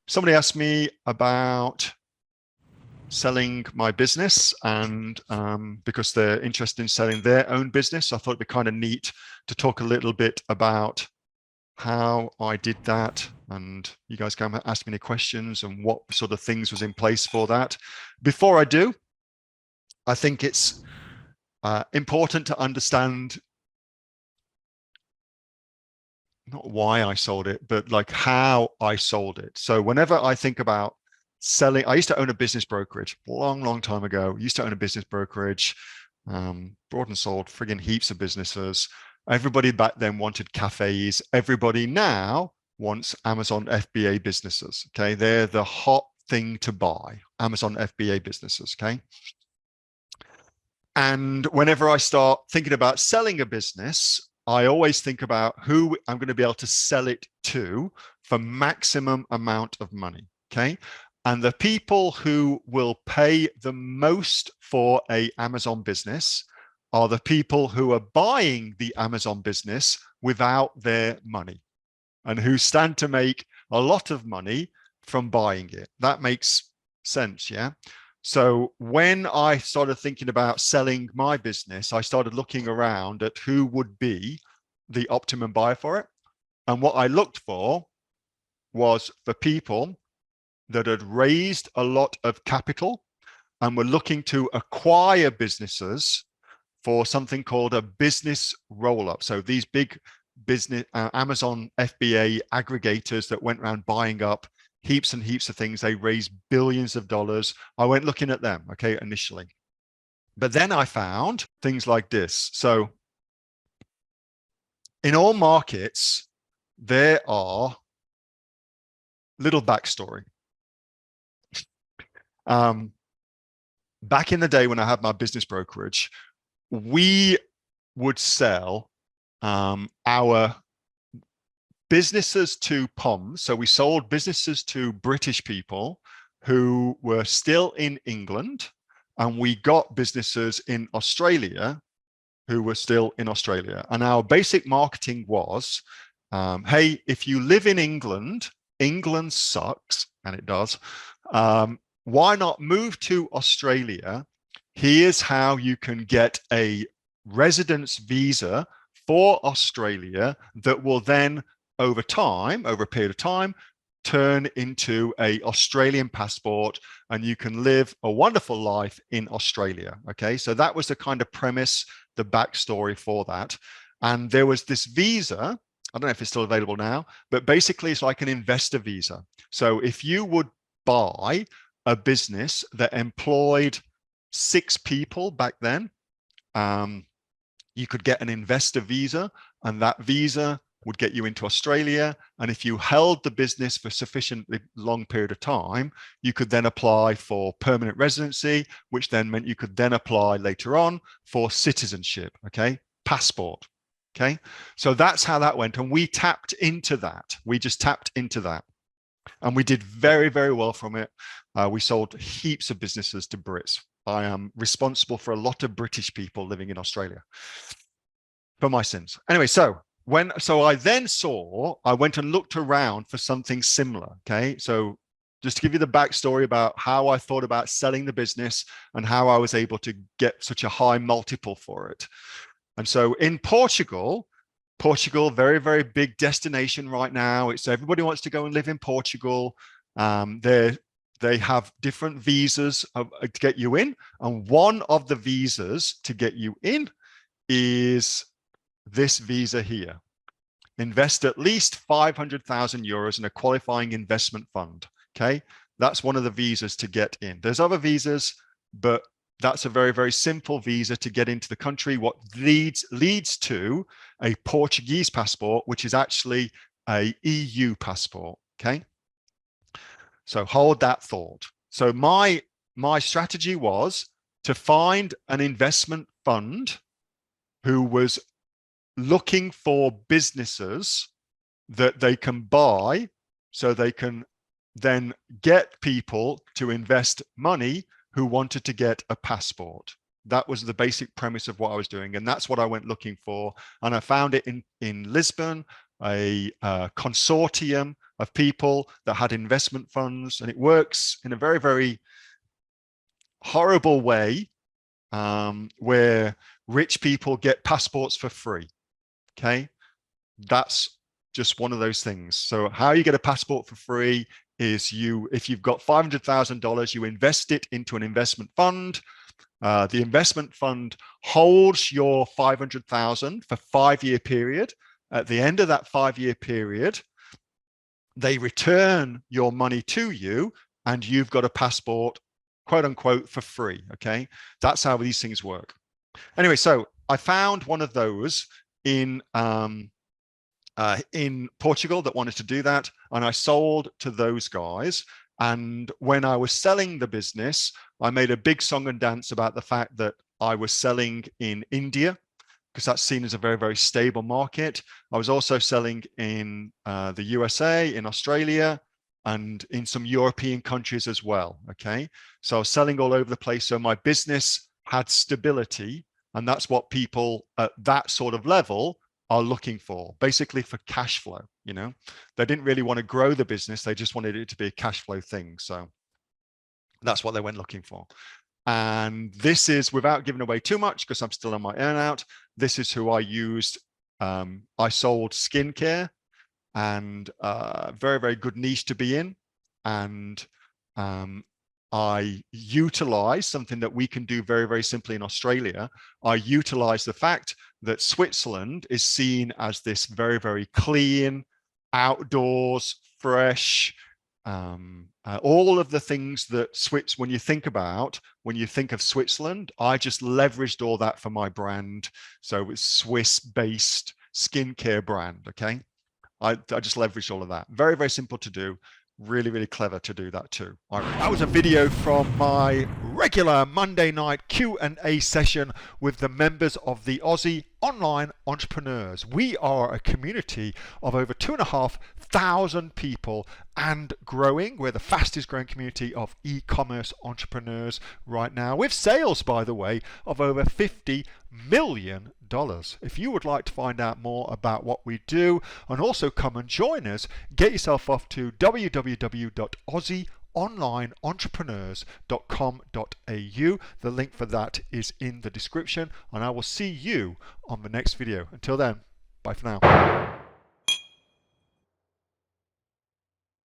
somebody asked me about selling my business, and because they're interested in selling their own business, I thought it'd be kind of neat to talk a little bit about how I did that, and you guys can ask me any questions and what sort of things was in place for that. Before I do, I think it's important to understand not why I sold it, but like how I sold it. So whenever I think about selling, I used to own a business brokerage long time ago. Used to own a business brokerage, bought and sold friggin' heaps of businesses. Everybody back then wanted cafes. Everybody now wants Amazon FBA businesses. Okay, they're the hot thing to buy, Amazon FBA businesses. Okay. And whenever I start thinking about selling a business, I always think about who I'm going to be able to sell it to for maximum amount of money. Okay. And the people who will pay the most for a Amazon business are the people who are buying the Amazon business without their money and who stand to make a lot of money from buying it. That makes sense. Yeah. So when I started thinking about selling my business, I started looking around at who would be the optimum buyer for it. And what I looked for was for people that had raised a lot of capital and were looking to acquire businesses for something called a business roll-up. So these big business Amazon FBA aggregators that went around buying up heaps and heaps of things. They raised billions of dollars. I went looking at them, okay, initially. But then I found things like this. So in all markets, there are little backstory. Back in the day when I had my business brokerage, we would sell our businesses to POMs. So we sold businesses to British people who were still in England, and we got businesses in Australia who were still in Australia. And our basic marketing was, hey, if you live in England, England sucks, and it does. Why not move to Australia? Here's how you can get a residence visa for Australia that will then, over time, over a period of time, turn into an Australian passport, and you can live a wonderful life in Australia. Okay, so that was the kind of premise, the backstory for that. And there was this visa, I don't know if it's still available now, but basically it's like an investor visa. So if you would buy a business that employed 6 people back then, you could get an investor visa, and that visa would get you into Australia. And if you held the business for sufficiently long period of time, you could then apply for permanent residency, which then meant you could then apply later on for citizenship, okay, passport. Okay, so that's how that went. And we tapped into that. We just tapped into that. And we did very, very well from it. We sold heaps of businesses to Brits. I am responsible for a lot of British people living in Australia for my sins. Anyway, so I then I went and looked around for something similar. Okay, so just to give you the backstory about how I thought about selling the business and how I was able to get such a high multiple for it. And so in Portugal, very, very big destination right now. It's everybody wants to go and live in Portugal. They have different visas to get you in. And one of the visas to get you in is this visa here. Invest at least 500,000 euros in a qualifying investment fund. Okay, that's one of the visas to get in. There's other visas, but that's a very, very simple visa to get into the country. What leads to a Portuguese passport, which is actually a EU passport. Okay, so hold that thought. So my strategy was to find an investment fund who was looking for businesses that they can buy, so they can then get people to invest money who wanted to get a passport. That was the basic premise of what I was doing. And that's what I went looking for. And I found it in Lisbon, a consortium of people that had investment funds, and it works in a very, very horrible way, where rich people get passports for free. Okay, that's just one of those things. So how you get a passport for free is if you've got $500,000, you invest it into an investment fund. The investment fund holds your 500,000 for 5-year period. At the end of that 5-year period, they return your money to you, and you've got a passport, quote unquote, for free. Okay, that's how these things work. Anyway, so I found one of those in Portugal that wanted to do that, and I sold to those guys. And when I was selling the business, I made a big song and dance about the fact that I was selling in India, because that's seen as a very, very stable market. I was also selling in the USA, in Australia, and in some European countries as well. Okay, so I was selling all over the place. So my business had stability, and that's what people at that sort of level are looking for, basically for cash flow. You know, they didn't really want to grow the business, they just wanted it to be a cash flow thing. So that's what they went looking for. And this is, without giving away too much because I'm still on my earn out, this is who I used. I sold skincare, and very, very good niche to be in. And I utilize something that we can do very, very simply in Australia. I utilize the fact that Switzerland is seen as this very, very clean, outdoors, fresh, all of the things that when you think of Switzerland, I just leveraged all that for my brand. So it's Swiss-based skincare brand. Okay, I just leveraged all of that. Very, very simple to do. Really, really clever to do that too. That was a video from my regular Monday night Q&A session with the members of the Aussie Online Entrepreneurs. We are a community of over 2,500 people and growing. We're the fastest growing community of e-commerce entrepreneurs right now, with sales, by the way, of over $50 million. If you would like to find out more about what we do and also come and join us, get yourself off to www.aussieonlineentrepreneurs.com.au. The link for that is in the description, and I will see you on the next video. Until then, bye for now.